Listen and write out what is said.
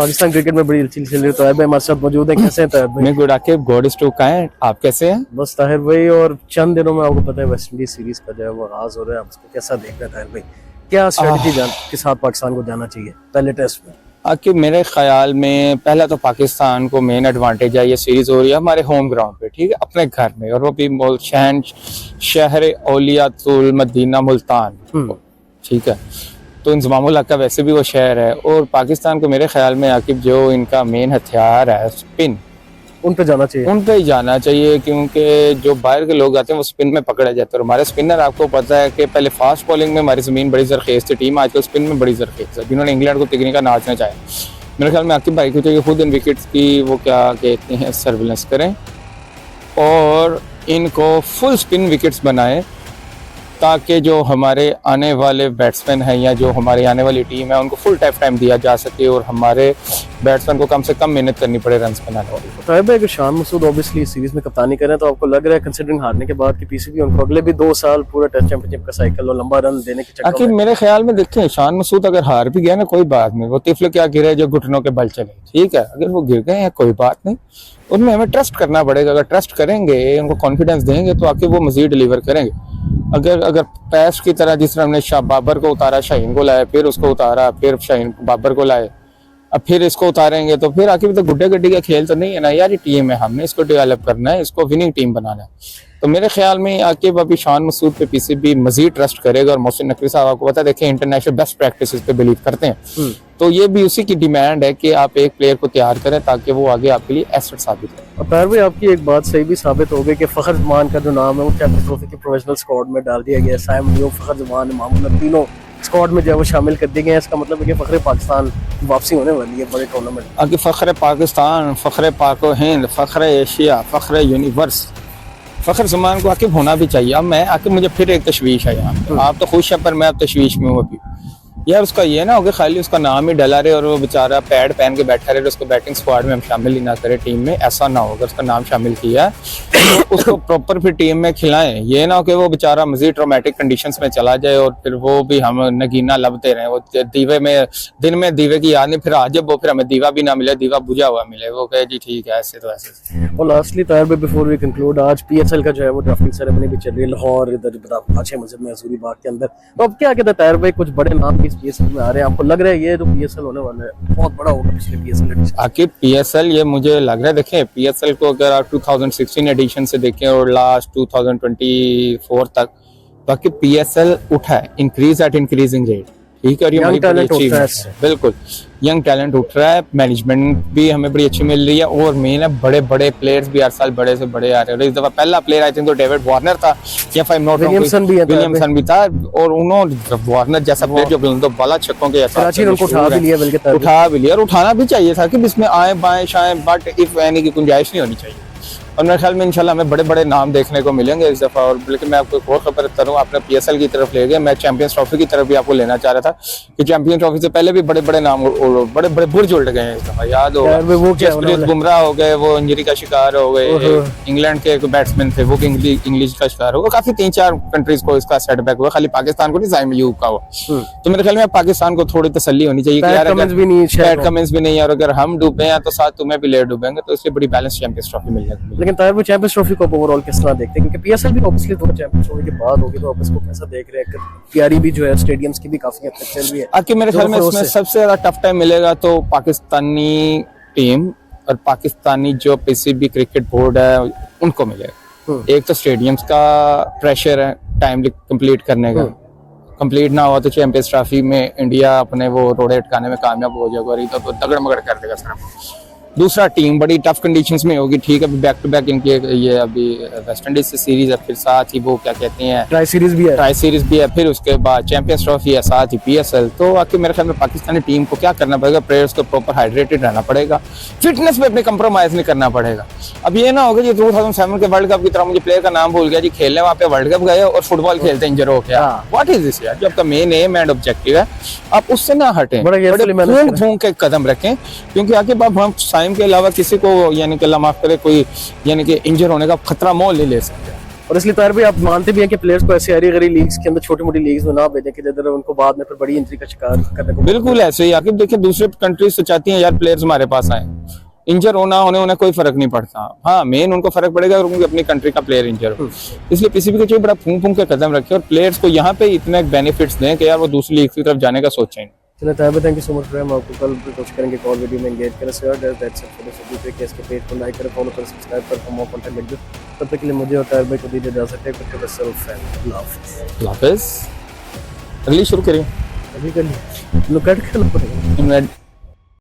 Pakistan cricket में बड़ी अच्छी चल रही है। ताहिर भाई हमारे साथ मौजूद है, कैसे हैं ताहिर भाई? मैं good Aqib God is too kind. आप कैसे हैं? बस ताहिर भाई, और चंद दिनों में आपको पता है वेस्ट इंडीज सीरीज का जो है वो आगाज हो रहा है। आप उसको कैसा देख रहे हैं ताहिर भाई? क्या स्ट्रेटजी के साथ पाकिस्तान को जाना चाहिए पहले टेस्ट में? आकिब मेरे ख्याल में पहला तो पाकिस्तान को मेन एडवांटेज है, ये सीरीज हो रही है हमारे होम ग्राउंड पे, ठीक है, अपने घर में, और वो भी शहर औलियातुल मदीना मुल्तान, ठीक है। तो इंजमामुल हक का वैसे भी वो शहर है, और पाकिस्तान को मेरे ख्याल में आकिब जो इनका मेन हथियार है स्पिन, उन पे जाना चाहिए, उन पे ही जाना चाहिए, क्योंकि जो बाहर के लोग आते हैं वो स्पिन में पकड़े जाते हैं। और हमारे स्पिनर आपको पता है कि पहले फास्ट बॉलिंग में हमारी जमीन बड़ी जरखेज थी, टीम आजकल स्पिन में बड़ी जरखेज है, जिन्होंने इंग्लैंड को तकनीक का नाचना चाहे। मेरे ख्याल में आकिब भाई को चाहिए खुद इन विकेट्स की वो क्या कहते हैं सर्विलेंस करें और इनको फुल स्पिन विकेट्स बनाएं, ताकि जो हमारे आने वाले बैट्समैन हैं या जो हमारी आने वाली टीम है उनको फुल टाइम दिया जा सके और हमारे बैट्समैन को कम से कम मेहनत करनी पड़े रन बनाने वाली। ताहिर भाई अगर शान मसूद ऑब्वियसली सीरीज में कप्तानी करें तो आपको लग रहा है कंसीडरिंग हारने के बाद कि पीसीबी उनको अगले भी 2 साल पूरा टेस्ट चैंपियनशिप का साइकिल और लंबा रन देने के चक्कर में? मेरे ख्याल में देखें, शान मसूद अगर हार भी गया ना कोई बात नहीं, वो तिफल क्या गिरे जो घुटनों के बल चले, ठीक है, अगर वो गिर गए हैं कोई बात नहीं, उनमें हमें ट्रस्ट करना पड़ेगा। अगर ट्रस्ट करेंगे, उनको कॉन्फिडेंस देंगे तो आके वो मजीद डिलीवर करेंगे। अगर पैस की तरह जिस तरह हमने शाह बाबर को उतारा, शाहीन को लाए, फिर उसको उतारा, फिर शाहीन बाबर को लाए, अब फिर इसको उतारेंगे तो फिर आखिर तो गुड्डे गड्डी का खेल तो नहीं है ना यार। ये टीम है, हमने इसको डेवलप करना है, इसको विनिंग टीम बनाना है। तो मेरे ख्याल में आकिब अभी शान मसूद पे पीसीबी मजीद ट्रस्ट करेगा। और मोहसिन नकवी साहब आपको पता है, देखें इंटरनेशनल बेस्ट प्रैक्टिसेस पे बिलीव करते हैं, तो ये भी उसी की डिमांड है कि आप एक प्लेयर को तैयार करें ताकि वो आगे आपके लिए एसेट साबित हो। ताहिर भाई आपकी एक बात सही भी साबित हो गई कि फखर जमान का जो नाम है वो चैंपियंस ट्रॉफी के प्रोफेशनल स्क्वाड में डाल दिया गया है। साइम लियो, फखर जमान, मोहम्मद तीनों स्क्वाड में जो है वो शामिल कर दिए गए हैं। इसका मतलब है कि फखरे पाकिस्तान वापसी होने वाली है बड़े टूर्नामेंट। आगे फखरे पाकिस्तान, फखरे पाको हिंद, फखरे एशिया, फखरे यूनिवर्स, फखर जमान को आकिब होना भी चाहिए। अब मैं आकिब मुझे फिर एक तशवीश है यहाँ पे, आप तो खुश है पर मैं अब तशवीश में हूँ अभी यार। उसका ये ना हो गया खाली उसका नाम ही डला रहे और वो बेचारा पैड पहन के बैठा रहे, उसको बैटिंग स्क्वाड में हम शामिल ही ना करें टीम में, ऐसा ना हो। अगर उसका नाम शामिल किया तो उसको प्रॉपर फिर टीम में खिलाएं, ये ना हो कि वो बेचारा मजीद ट्रॉमेटिक कंडीशंस में चला जाए और फिर वो भी हम नगीना लबते रहे, वो दीवे में दिन में दीवे की याद नहीं, फिर आज जब वो फिर हमें दीवा भी ना मिले, दीवा बुझा हुआ मिले, वो कहे जी ठीक है ऐसे तो ऐसे। और लास्टली ताहिर भाई बिफोर वी कंक्लूड, आज पीएसएल का जो है वो ड्राफ्टिंग सेरेमनी भी चल रही है लाहौर इधर पाछे मस्जिद में हजूरी बाग के अंदर। तो अब क्या कहता है ताहिर भाई, कुछ बड़े नाम इस पीएसएल में आ रहे हैं, आपको लग रहा है ये जो पीएसएल होने वाला है बहुत बड़ा होगा पिछले पीएसएल? आखिर पीएसएल ये मुझे लग रहा है, देखें पीएसएल को अगर आप 2016 एडिशन से देखें और लास्ट 2024 तक, बाकी पीएसएल उठा है, इंक्रीज एट इंक्रीजिंग रेट, ठीक है। और ये टैलेंट उठ रहा है, बिल्कुल यंग टैलेंट उठ रहा है, मैनेजमेंट भी हमें बड़ी अच्छी मिल रही है, और मेन है बड़े बड़े प्लेयर्स भी हर साल बड़े से बड़े आ रहे हैं। इस दफा पहला प्लेयर आई थिंक तो डेविड वार्नर था, या फाइव नॉट विलियमसन भी था, और उन्होंने वार्नर जैसा प्लेयर जो बाला छक्कों के उठा भी लिया, और उठाना भी चाहिए था कि इसमें आए बाएं शाएं, बट इफ एनी की गुंजाइश नहीं होनी चाहिए। और मेरे ख्याल में इंशाल्लाह हमें बड़े बड़े नाम देखने को मिलेंगे इस दफा। और लेकिन मैं आपको एक और खबर करूँ, आपने पीएसएल की तरफ ले गए, मैं चैंपियंस ट्रॉफी की तरफ भी आपको लेना चाह रहा था कि चैंपियंस ट्रॉफी से पहले भी बड़े बड़े नाम बड़े बड़े बुर्ज उलट गए हैं इस दफा, याद होगा जसप्रीत बुमराह हो गए, वो इंजरी का शिकार हो गए, इंग्लैंड के बैट्समैन थे वो इंग्लिश का शिकार हो गया, काफी 3-4 कंट्रीज को इसका सेटबैक हुआ, खाली पाकिस्तान को नहीं, साइम यूब का हुआ। तो मेरे ख्याल में पाकिस्तान को थोड़ी तसल्ली होनी चाहिए कि यार बैड कमेंट्स भी नहीं, और अगर हम डूबे हैं तो साथ तुम्हें भी ले डूबेंगे, तो इसलिए बड़ी बैलेंस चैंपियंस ट्रॉफी मिल जाएगी। लेकिन ताहिर वो चैंपियंस ट्रॉफी को ओवरऑल किस तरह देखते हैं, क्योंकि पीएसएल भी ऑब्वियसली तो चैंपियंस ट्रॉफी के बाद होगी, तो आप इसको कैसा देख रहे हैं? तैयारी भी जो है स्टेडियम्स की भी काफी हद तक चल रही है। आखिर मेरे ख्याल में इसमें सबसे ज्यादा टफ टाइम मिलेगा तो पाकिस्तानी टीम और पाकिस्तानी जो पीसीबी क्रिकेट बोर्ड है उनको मिलेगा। एक तो स्टेडियम्स का प्रेशर है टाइमली कंप्लीट करने का, कंप्लीट ना हुआ तो चैंपियंस ट्रॉफी में इंडिया अपने वो रोड़े अटकाने में कामयाब हो जाएगा, और तो तगड़ मगड़ कर देगा सारा। दूसरा टीम बड़ी टफ कंडीशंस में होगी, ठीक है, बैक टू बैक इनकी ये अभी वेस्ट इंडीज से सीरीज है, फिर साथ ही वो क्या कहते हैं ट्राई सीरीज भी है, फिर उसके बाद चैंपियंस ट्रॉफी है, साथ ही पीएसएल। तो आखिर मेरे ख्याल में पाकिस्तानी टीम को क्या करना पड़ेगा, प्लेयर्स को प्रॉपर हाइड्रेटेड रहना पड़ेगा, फिटनेस पे अपने कंप्रोमाइज नहीं करना पड़ेगा। अब ये ना होगा जी 2007 के वर्ल्ड कप की तरह, मुझे प्लेयर का नाम भूल गया जी, खेलने वहाँ पे वर्ल्ड कप गए और फुटबॉल खेलते इंजर हो गया। व्हाट इज दिस यार, जो आपका मेन एम एंड ऑब्जेक्टिव है आप उससे ना हटें, बड़े के कदम रखें, क्योंकि आखिर हम टाइम के अलावा किसी को यानी कि अल्लाह माफ करे कोई यानी कि इंजर होने का खतरा मोल नहीं ले सकते। और इसलिए तार भी आप मानते भी हैं कि प्लेयर्स को ऐसे हरी गरी लीग्स के अंदर छोटी मोटी लीग्स में ना भेजें कि जिधर उनको बाद में फिर बड़ी इंजरी का शिकार करने को बिल्कुल ऐसे ही आकिब देखिए, दूसरे कंट्रीज तो चाहती हैं यार प्लेयर्स हमारे पास आए, इंजर होना होने उन्हें कोई फर्क नहीं पड़ता। हाँ, मेन उनको फर्क पड़ेगा अगर उनकी अपनी कंट्री का प्लेयर इंजर हो। इसलिए पीसीबी को चाहिए बड़ा फूंक फूंक के कदम रखे और प्लेयर्स को यहाँ पे इतने बेनिफिट्स दें कि यार वो दूसरी लीग की तरफ जाने का सोचें। चलिए Tahir, thank you so much for हम आपको कल भी कोशिश करेंगे कॉल वीडियो में एंगेज करें sir. That's it for this video. पे इसके पेज को लाइक करें, फॉलो करें, सब्सक्राइब करें for more content like this. तब तक के लिए मुझे और ताहिर भाई को दीजिए इजाजत है। खुद के सेल्फ एंड लव हाफिज। अगली शुरू करिए। अभी कर लिया, लो कट करना पड़ेगा।